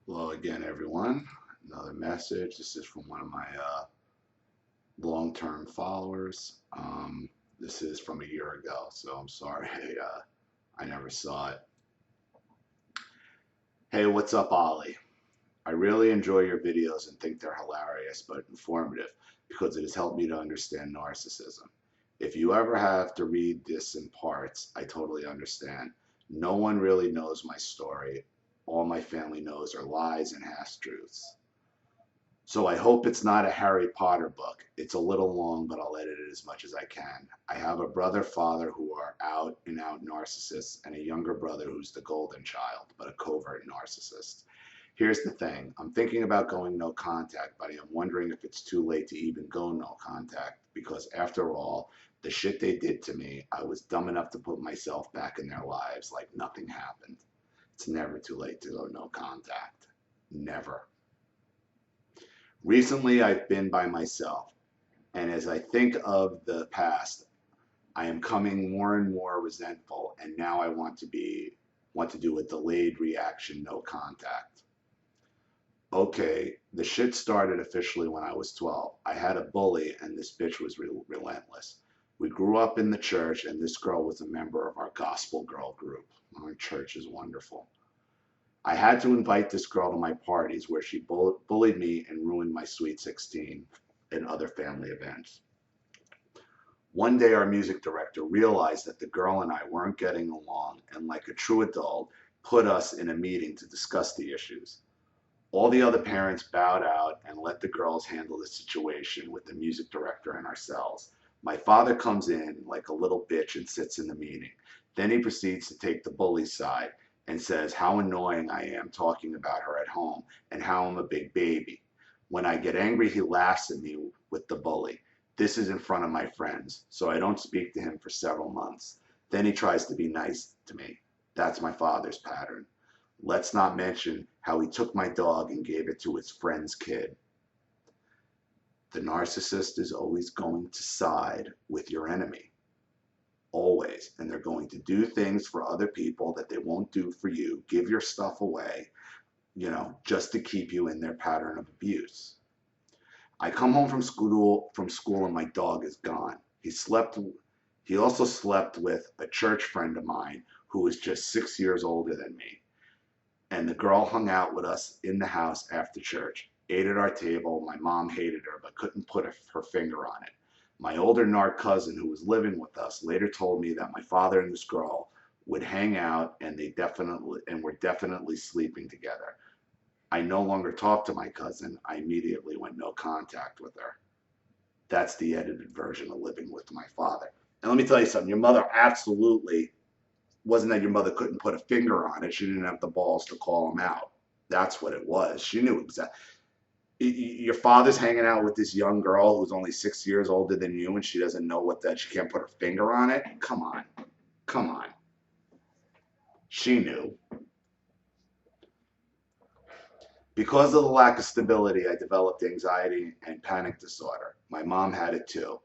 Hello again, everyone. Another message. This is from one of my long-term followers. This is from a year ago, so I'm sorry I never saw it. Hey, what's up, Ollie? I really enjoy your videos and think they're hilarious but informative because it has helped me to understand narcissism. If you ever have to read this in parts, I totally understand. No one really knows my story. All my family knows are lies and half-truths. So I hope it's not a Harry Potter book. It's a little long, but I'll edit it as much as I can. I have a brother, father who are out and out narcissists, and a younger brother who's the golden child, but a covert narcissist. Here's the thing. I'm thinking about going no contact, but I am wondering if it's too late to even go no contact, because after all, the shit they did to me, I was dumb enough to put myself back in their lives like nothing happened. It's never too late to go no contact. Never. Recently, I've been by myself, and as I think of the past, I am coming more and more resentful, and now I want to do a delayed reaction, no contact. Okay, the shit started officially when I was 12. I had a bully, and this bitch was relentless. We grew up in the church, and this girl was a member of our gospel girl group. Our church is wonderful. I had to invite this girl to my parties where she bullied me and ruined my Sweet 16 and other family events. One day, our music director realized that the girl and I weren't getting along and, like a true adult, put us in a meeting to discuss the issues. All the other parents bowed out and let the girls handle the situation with the music director and ourselves. My father comes in like a little bitch and sits in the meeting. Then he proceeds to take the bully's side and says how annoying I am talking about her at home and how I'm a big baby. When I get angry, he laughs at me with the bully. This is in front of my friends, so I don't speak to him for several months. Then he tries to be nice to me. That's my father's pattern. Let's not mention how he took my dog and gave it to his friend's kid. The narcissist is always going to side with your enemy. Always. And they're going to do things for other people that they won't do for you. Give your stuff away, just to keep you in their pattern of abuse. I come home from school and my dog is gone. He also slept with a church friend of mine who was just 6 years older than me. And the girl hung out with us in the house after church, ate at our table. My mom hated her but couldn't put her finger on it. My older narc cousin who was living with us later told me that my father and this girl would hang out and were definitely sleeping together. I no longer talked to my cousin. I immediately went no contact with her. That's the edited version of living with my father. And let me tell you something, your mother absolutely wasn't that your mother couldn't put a finger on it. She didn't have the balls to call him out. That's what it was. She knew exactly. Your father's hanging out with this young girl who's only 6 years older than you, and she doesn't know she can't put her finger on it. Come on. Come on. She knew. Because of the lack of stability, I developed anxiety and panic disorder. My mom had it too.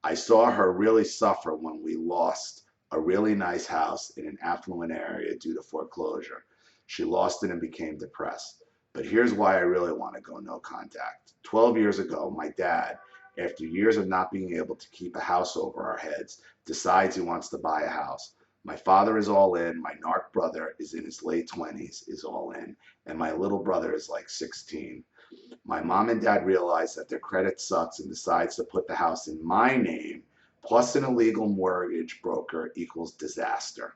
I saw her really suffer when we lost a really nice house in an affluent area due to foreclosure. She lost it and became depressed. But here's why I really want to go no contact. 12 years ago, my dad, after years of not being able to keep a house over our heads, decides he wants to buy a house. My father is all in. My narc brother is in his late 20s, is all in. And my little brother is like 16. My mom and dad realize that their credit sucks and decides to put the house in my name, plus an illegal mortgage broker equals disaster.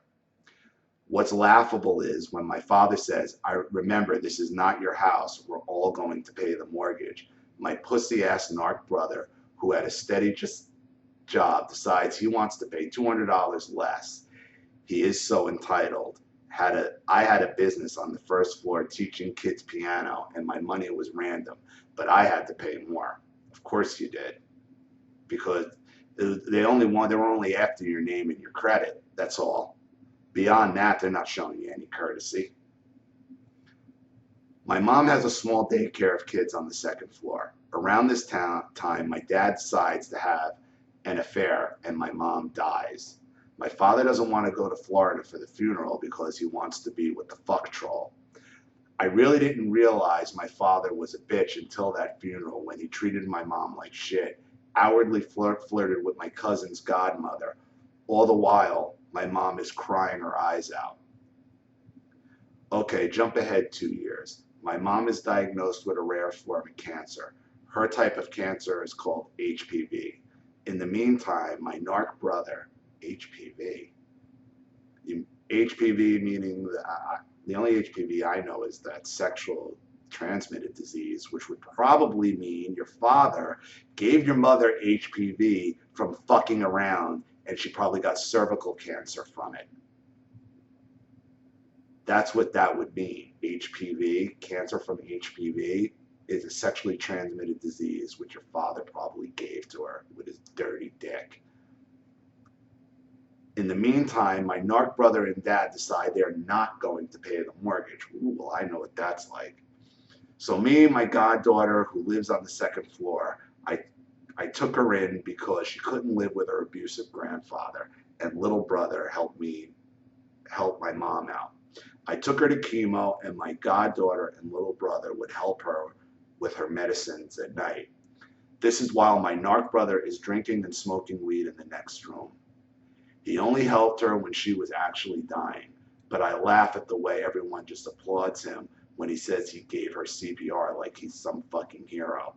What's laughable is when my father says, I remember this is not your house, we're all going to pay the mortgage. My pussy ass narc brother, who had a steady job, decides he wants to pay $200 less. He is so entitled. I had a business on the first floor teaching kids piano, and my money was random, but I had to pay more. Of course you did, because they were only after your name and your credit. That's all. Beyond that, they're not showing you any courtesy. My mom has a small daycare of kids on the second floor. Around this time, my dad decides to have an affair, and my mom dies. My father doesn't want to go to Florida for the funeral because he wants to be with the fuck troll. I really didn't realize my father was a bitch until that funeral when he treated my mom like shit, outwardly flirted with my cousin's godmother. All the while, my mom is crying her eyes out. Okay, jump ahead 2 years. My mom is diagnosed with a rare form of cancer. Her type of cancer is called HPV. In the meantime, my narc brother, HPV, HPV meaning the only HPV I know is that sexual transmitted disease, which would probably mean your father gave your mother HPV from fucking around, and she probably got cervical cancer from it. That's what that would mean. HPV, cancer from HPV, is a sexually transmitted disease which your father probably gave to her with his dirty dick. In the meantime, my narc brother and dad decide they're not going to pay the mortgage. Ooh, well, I know what that's like. So me and my goddaughter, who lives on the second floor, I took her in because she couldn't live with her abusive grandfather, and little brother helped my mom out. I took her to chemo, and my goddaughter and little brother would help her with her medicines at night. This is while my narc brother is drinking and smoking weed in the next room. He only helped her when she was actually dying, but I laugh at the way everyone just applauds him when he says he gave her CPR like he's some fucking hero.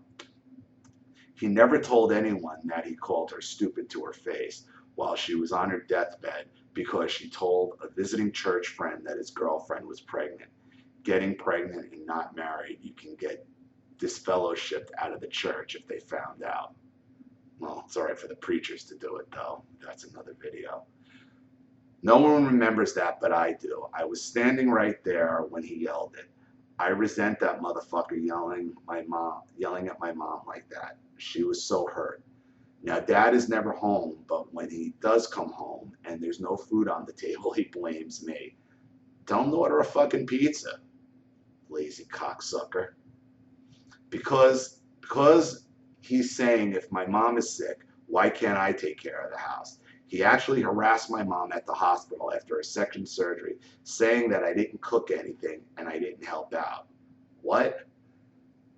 He never told anyone that he called her stupid to her face while she was on her deathbed because she told a visiting church friend that his girlfriend was pregnant. Getting pregnant and not married, you can get disfellowshipped out of the church if they found out. Well, it's all right for the preachers to do it, though. That's another video. No one remembers that, but I do. I was standing right there when he yelled it. I resent that motherfucker yelling at my mom like that. She was so hurt. Now, Dad is never home, but when he does come home and there's no food on the table, he blames me. Don't order a fucking pizza, lazy cocksucker. Because he's saying if my mom is sick, why can't I take care of the house? He actually harassed my mom at the hospital after her second surgery, saying that I didn't cook anything and I didn't help out. What?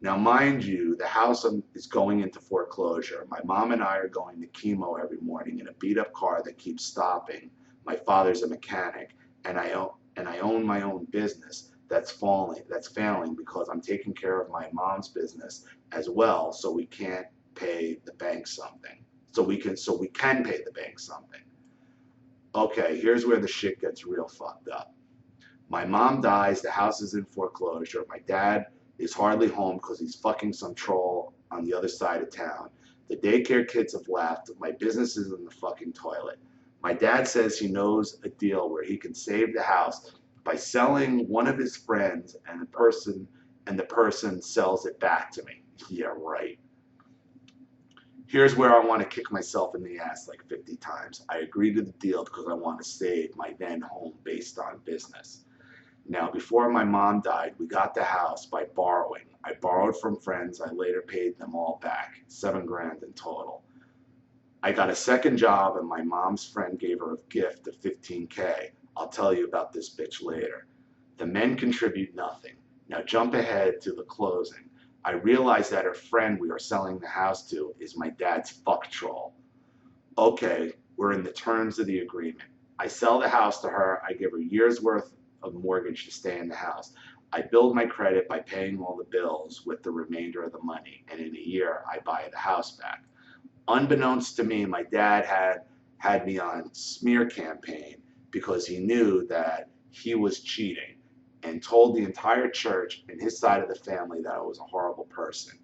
Now, mind you, the house is going into foreclosure. My mom and I are going to chemo every morning in a beat-up car that keeps stopping. My father's a mechanic, and I own my own business that's failing because I'm taking care of my mom's business as well, so we can't pay the bank something. So we can pay the bank something. Okay, here's where the shit gets real fucked up. My mom dies, the house is in foreclosure. My dad is hardly home because he's fucking some troll on the other side of town. The daycare kids have left. My business is in the fucking toilet. My dad says he knows a deal where he can save the house by selling one of his friends, and the person sells it back to me. Yeah, right. Here's where I want to kick myself in the ass like 50 times. I agreed to the deal because I want to save my then home based on business. Now, before my mom died, we got the house by borrowing. I borrowed from friends. I later paid them all back, $7 grand in total. I got a second job, and my mom's friend gave her a gift of $15K. I'll tell you about this bitch later. The men contribute nothing. Now jump ahead to the closing. I realized that her friend we are selling the house to is my dad's fuck troll. Okay, we're in the terms of the agreement. I sell the house to her. I give her a year's worth of mortgage to stay in the house. I build my credit by paying all the bills with the remainder of the money, and in a year I buy the house back. Unbeknownst to me, my dad had me on smear campaign because he knew that he was cheating and told the entire church and his side of the family that I was a horrible person.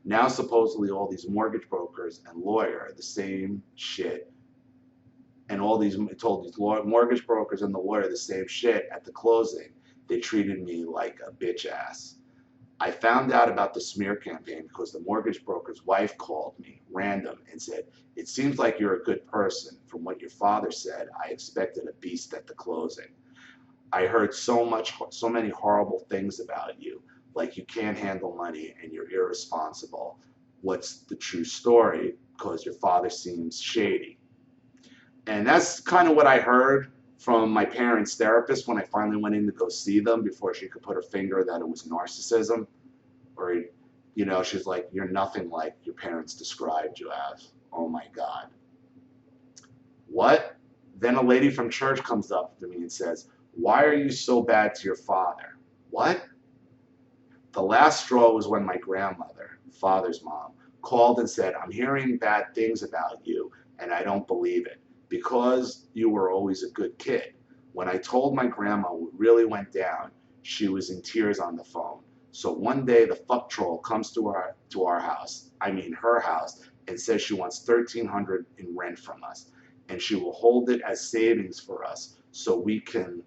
Now supposedly all these mortgage brokers and lawyer the same shit, and told these mortgage brokers and the lawyer the same shit at the closing. They treated me like a bitch ass. I found out about the smear campaign because the mortgage broker's wife called me random and said, "It seems like you're a good person. From what your father said, I expected a beast at the closing. I heard so many horrible things about you, like you can't handle money and you're irresponsible. What's the true story? Because your father seems shady." And that's kind of what I heard from my parents' therapist when I finally went in to go see them before she could put her finger that it was narcissism. Or, you know, she's like, you're nothing like your parents described you as. Oh my God. What? Then a lady from church comes up to me and says, why are you so bad to your father? What? The last straw was when my grandmother, father's mom, called and said, I'm hearing bad things about you and I don't believe it because you were always a good kid. When I told my grandma what really went down, she was in tears on the phone. So one day the fuck troll comes to our house, I mean her house, and says she wants $1,300 in rent from us. And she will hold it as savings for us so we can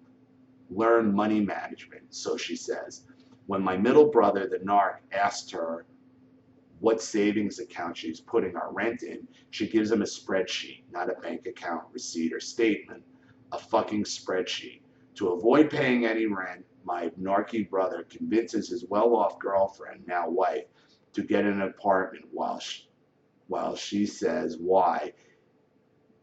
learn money management, so she says. When my middle brother, the narc, asked her what savings account she's putting our rent in, she gives him a spreadsheet, not a bank account, receipt, or statement, a fucking spreadsheet. To avoid paying any rent, my narky brother convinces his well-off girlfriend, now wife, to get an apartment while she says why.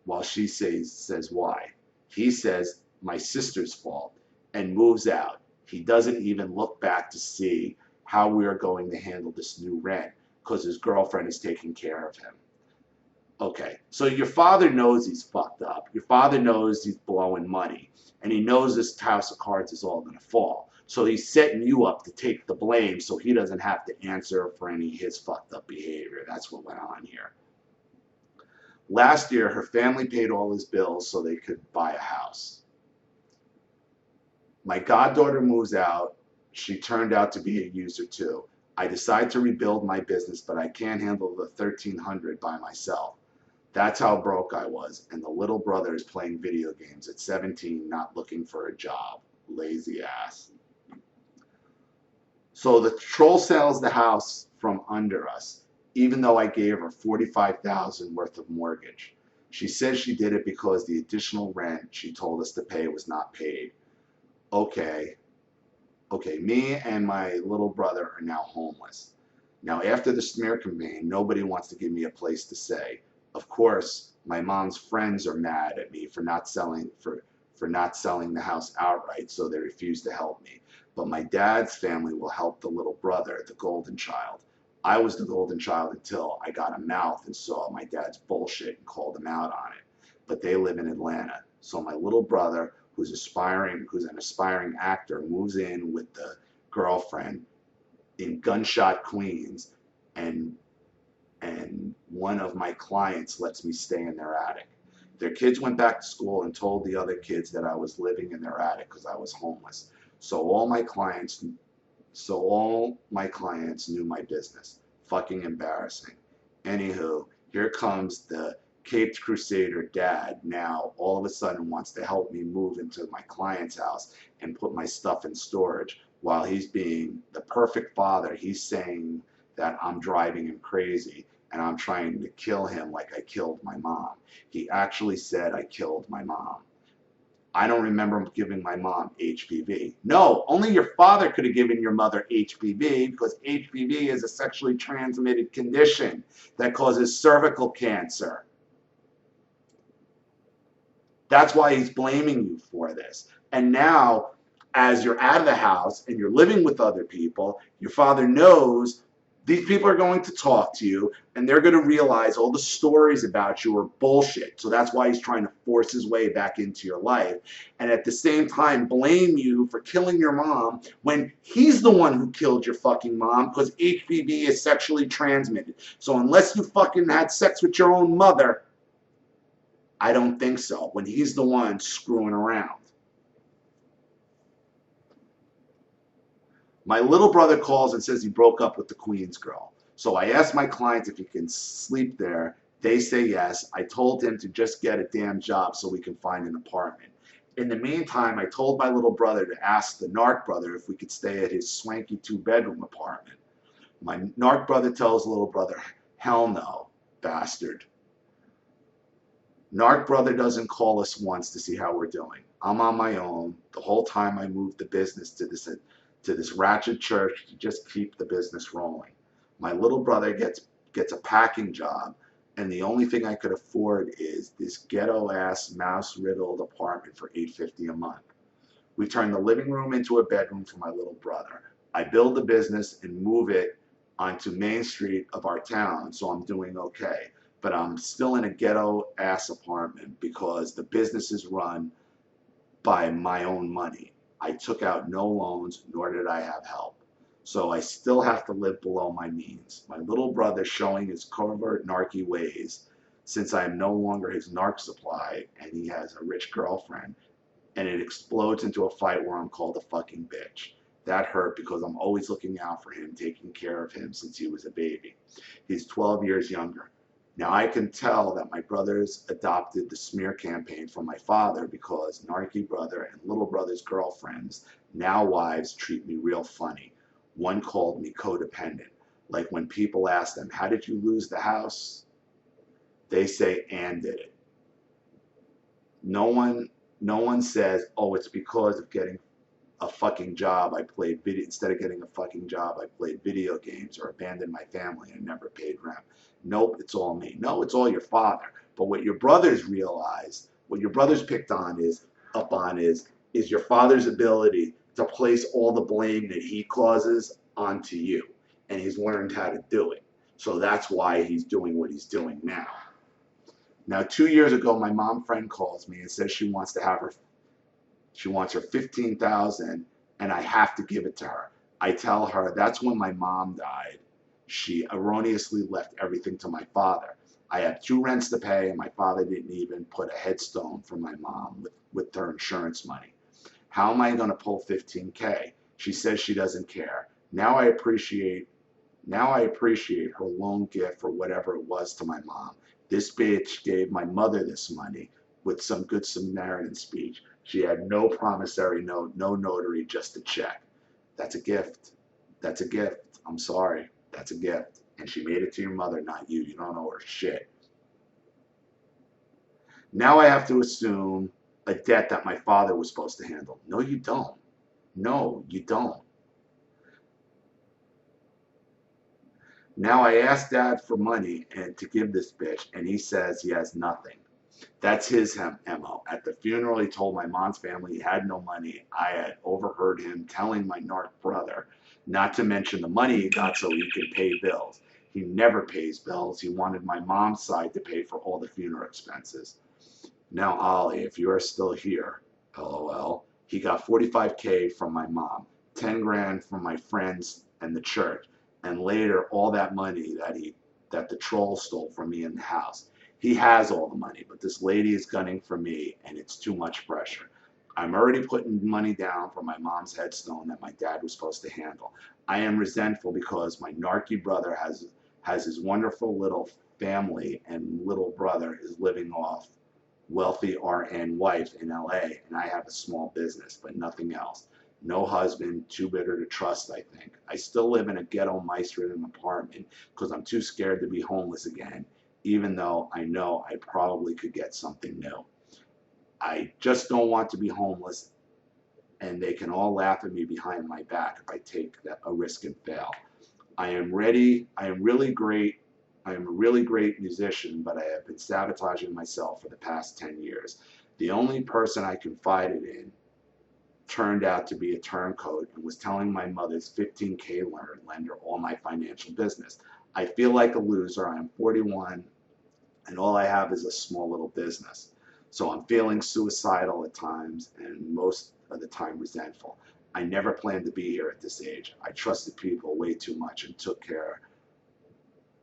While she says why. He says, my sister's fault, and moves out. He doesn't even look back to see how we are going to handle this new rent because his girlfriend is taking care of him. Okay, so your father knows he's fucked up. Your father knows he's blowing money, and he knows this house of cards is all going to fall. So he's setting you up to take the blame so he doesn't have to answer for any of his fucked up behavior. That's what went on here. Last year, her family paid all his bills so they could buy a house. My goddaughter moves out. She turned out to be a user too. I decide to rebuild my business, but I can't handle the $1,300 by myself. That's how broke I was, and the little brother is playing video games at 17, not looking for a job. Lazy ass. So the troll sells the house from under us, even though I gave her $45,000 worth of mortgage. She says she did it because the additional rent she told us to pay was not paid. Okay, me and my little brother are now homeless. Now, after the smear campaign, nobody wants to give me a place to stay. Of course, my mom's friends are mad at me for not selling the house outright, so they refuse to help me. But my dad's family will help the little brother, the golden child. I was the golden child until I got a mouth and saw my dad's bullshit and called him out on it. But they live in Atlanta, so my little brother, who's an aspiring actor, moves in with the girlfriend in Gunshot, Queens, and one of my clients lets me stay in their attic. Their kids went back to school and told the other kids that I was living in their attic because I was homeless. So all my clients knew my business. Fucking embarrassing. Anywho, here comes the Caped Crusader dad now all of a sudden wants to help me move into my client's house and put my stuff in storage. While he's being the perfect father, he's saying that I'm driving him crazy and I'm trying to kill him like I killed my mom. He actually said I killed my mom. I don't remember giving my mom HPV. No, only your father could have given your mother HPV because HPV is a sexually transmitted condition that causes cervical cancer. That's why he's blaming you for this. And now, as you're out of the house and you're living with other people, your father knows these people are going to talk to you and they're going to realize all the stories about you are bullshit. So that's why he's trying to force his way back into your life. And at the same time, blame you for killing your mom when he's the one who killed your fucking mom because HPV is sexually transmitted. So unless you fucking had sex with your own mother, I don't think so, when he's the one screwing around. My little brother calls and says he broke up with the Queens girl. So I asked my clients if he can sleep there. They say yes. I told him to just get a damn job so we can find an apartment. In the meantime, I told my little brother to ask the narc brother if we could stay at his swanky 2-bedroom apartment. My narc brother tells little brother, hell no, bastard. Narc brother doesn't call us once to see how we're doing. I'm on my own. The whole time I moved the business to this ratchet church to just keep the business rolling. My little brother gets a packing job and the only thing I could afford is this ghetto-ass, mouse-riddled apartment for $850 a month. We turned the living room into a bedroom for my little brother. I build the business and move it onto Main Street of our town, so I'm doing okay. But I'm still in a ghetto-ass apartment because the business is run by my own money. I took out no loans, nor did I have help. So I still have to live below my means. My little brother showing his covert narky ways since I am no longer his narc supply and he has a rich girlfriend, and it explodes into a fight where I'm called a fucking bitch. That hurt because I'm always looking out for him, taking care of him since he was a baby. He's 12 years younger. Now I can tell that my brothers adopted the smear campaign from my father because narky brother and little brother's girlfriends, now wives, treat me real funny. One called me codependent. Like when people ask them, how did you lose the house? They say, Ann did it. No one says, oh, it's because of getting a fucking job. I played video, instead of getting a fucking job, I played video games or abandoned my family and never paid rent. Nope, it's all me. No, it's all your father. But what your brothers realize, what your brothers picked on is your father's ability to place all the blame that he causes onto you. And he's learned how to do it. So that's why he's doing what he's doing now. Now, 2 years ago, my mom friend calls me and says she wants her $15,000 and I have to give it to her. I tell her that's when my mom died. She erroneously left everything to my father. I have 2 rents to pay and my father didn't even put a headstone for my mom with her insurance money. How am I going to pull $15K? She says she doesn't care. Now I appreciate her loan gift for whatever it was to my mom. This bitch gave my mother this money with some good Samaritan speech. She had no promissory note, no notary, just a check. That's a gift. That's a gift. I'm sorry. That's a gift. And she made it to your mother, not you. You don't owe her shit. Now I have to assume a debt that my father was supposed to handle. No, you don't. No, you don't. Now I asked Dad for money and to give this bitch, and he says he has nothing. That's his MO. At the funeral, he told my mom's family he had no money. I had overheard him telling my narc brother not to mention the money he got so he could pay bills. He never pays bills. He wanted my mom's side to pay for all the funeral expenses. Now, Ollie, if you're still here, LOL, he got $45K from my mom, 10 grand from my friends and the church, and later all that money that the troll stole from me in the house. He has all the money, but this lady is gunning for me, and it's too much pressure. I'm already putting money down for my mom's headstone that my dad was supposed to handle. I am resentful because my narky brother has his wonderful little family, and little brother is living off wealthy RN wife in LA, and I have a small business, but nothing else. No husband, too bitter to trust, I think. I still live in a ghetto mice-ridden apartment because I'm too scared to be homeless again, even though I know I probably could get something new. I just don't want to be homeless, and they can all laugh at me behind my back if I take a risk and fail. I am a really great musician, but I have been sabotaging myself for the past 10 years. The only person I confided in turned out to be a turncoat and was telling my mother's $15K lender all my financial business. I feel like a loser. I am 41 and all I have is a small little business. So I'm feeling suicidal at times and most of the time resentful. I never planned to be here at this age. I trusted people way too much and took care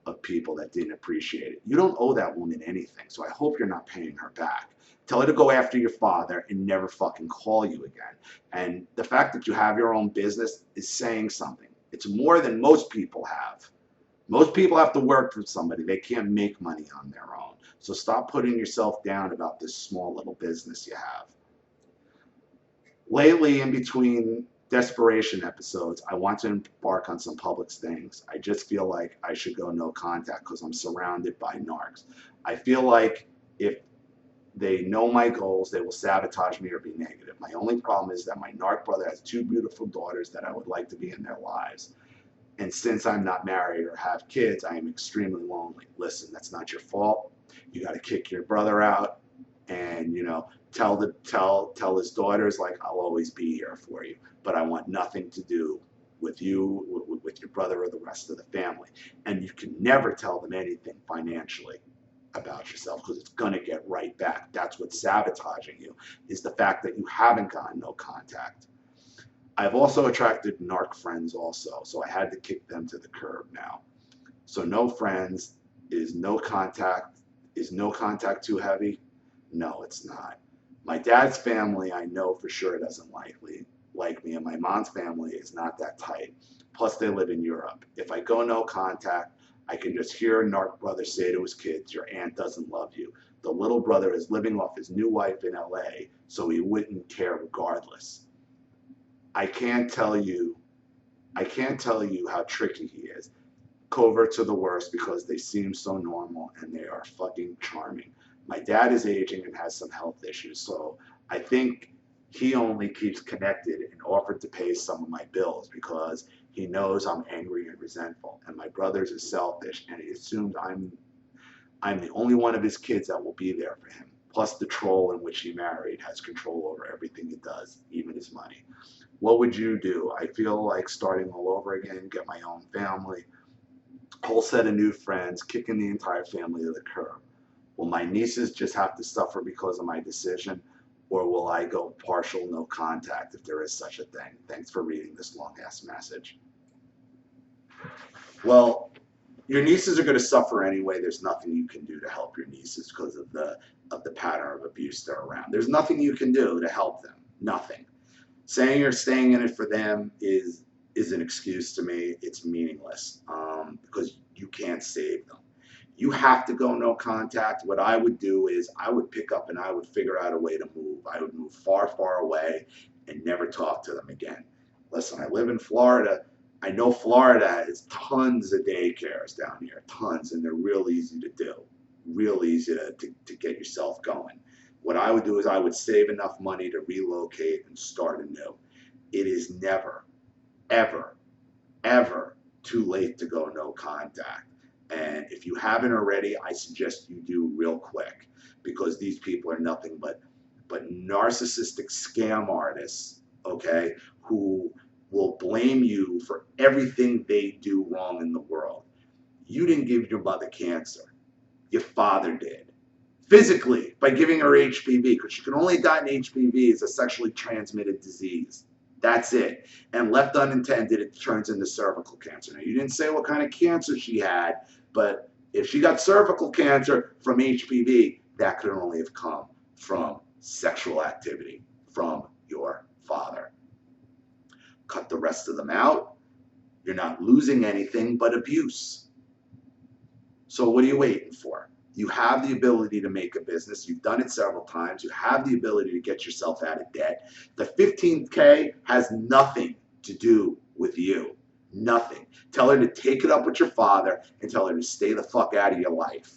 of people that didn't appreciate it. You don't owe that woman anything, so I hope you're not paying her back. Tell her to go after your father and never fucking call you again. And the fact that you have your own business is saying something. It's more than most people have. Most people have to work for somebody. They can't make money on their own. So stop putting yourself down about this small little business you have. Lately, in between desperation episodes, I want to embark on some public things. I just feel like I should go no contact because I'm surrounded by narcs. I feel like if they know my goals, they will sabotage me or be negative. My only problem is that my narc brother has 2 beautiful daughters that I would like to be in their lives. And since I'm not married or have kids, I am extremely lonely. Listen, that's not your fault. You got to kick your brother out, and tell his daughters, like, I'll always be here for you, but I want nothing to do with you, with your brother or the rest of the family. And you can never tell them anything financially about yourself, because it's going to get right back. That's what's sabotaging you, is the fact that you haven't gotten no contact. I've also attracted narc friends also, so I had to kick them to the curb now. So no friends. Is no contact too heavy? No, it's not. My dad's family, I know for sure doesn't like me, and my mom's family is not that tight. Plus, they live in Europe. If I go no contact, I can just hear a narc brother say to his kids, your aunt doesn't love you. The little brother is living off his new wife in LA, so he wouldn't care regardless. I can't tell you how tricky he is. Coverts are the worst because they seem so normal and they are fucking charming. My dad is aging and has some health issues, so I think he only keeps connected and offered to pay some of my bills because he knows I'm angry and resentful. And my brother's is selfish, and he assumes I'm the only one of his kids that will be there for him. Plus, the troll in which he married has control over everything he does, even his money. What would you do? I feel like starting all over again, get my own family, whole set of new friends, kicking the entire family to the curb. Will my nieces just have to suffer because of my decision, or will I go partial no contact if there is such a thing? Thanks for reading this long-ass message. Well, your nieces are going to suffer anyway. There's nothing you can do to help your nieces because of the pattern of abuse they're around. There's nothing you can do to help them. Nothing. Saying you're staying in it for them is an excuse to me. It's meaningless because you can't save them. You have to go no contact. What I would do is I would pick up and I would figure out a way to move. I would move far, far away and never talk to them again. Listen, I live in Florida. I know Florida has tons of daycares down here, tons, and they're real easy to do, real easy to get yourself going. What I would do is I would save enough money to relocate and start anew. It is never, ever, ever too late to go no contact. And if you haven't already, I suggest you do real quick, because these people are nothing but narcissistic scam artists, okay, who will blame you for everything they do wrong in the world. You didn't give your mother cancer. Your father did. Physically, by giving her HPV, because she can only have gotten HPV as a sexually transmitted disease. That's it. And left unintended, it turns into cervical cancer. Now, you didn't say what kind of cancer she had, but if she got cervical cancer from HPV, that could only have come from sexual activity from your father. Cut the rest of them out. You're not losing anything but abuse. So what are you waiting for? You have the ability to make a business. You've done it several times. You have the ability to get yourself out of debt. The 15K has nothing to do with you. Nothing. Tell her to take it up with your father and tell her to stay the fuck out of your life.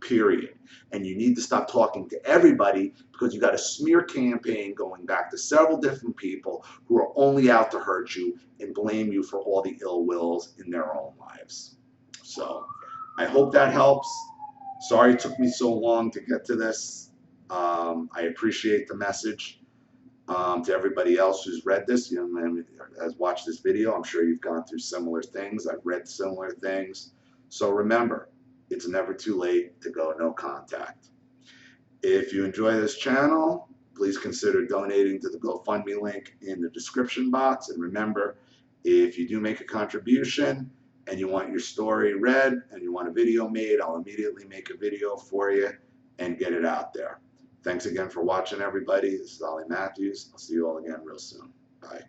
Period. And you need to stop talking to everybody, because you got a smear campaign going back to several different people who are only out to hurt you and blame you for all the ill wills in their own lives. So I hope that helps. Sorry it took me so long to get to this. I appreciate the message. To everybody else who's read this, and has watched this video, I'm sure you've gone through similar things. I've read similar things. So remember, it's never too late to go no contact. If you enjoy this channel, please consider donating to the GoFundMe link in the description box. And remember, if you do make a contribution and you want your story read and you want a video made, I'll immediately make a video for you and get it out there. Thanks again for watching, everybody. This is Ollie Matthews. I'll see you all again real soon. Bye.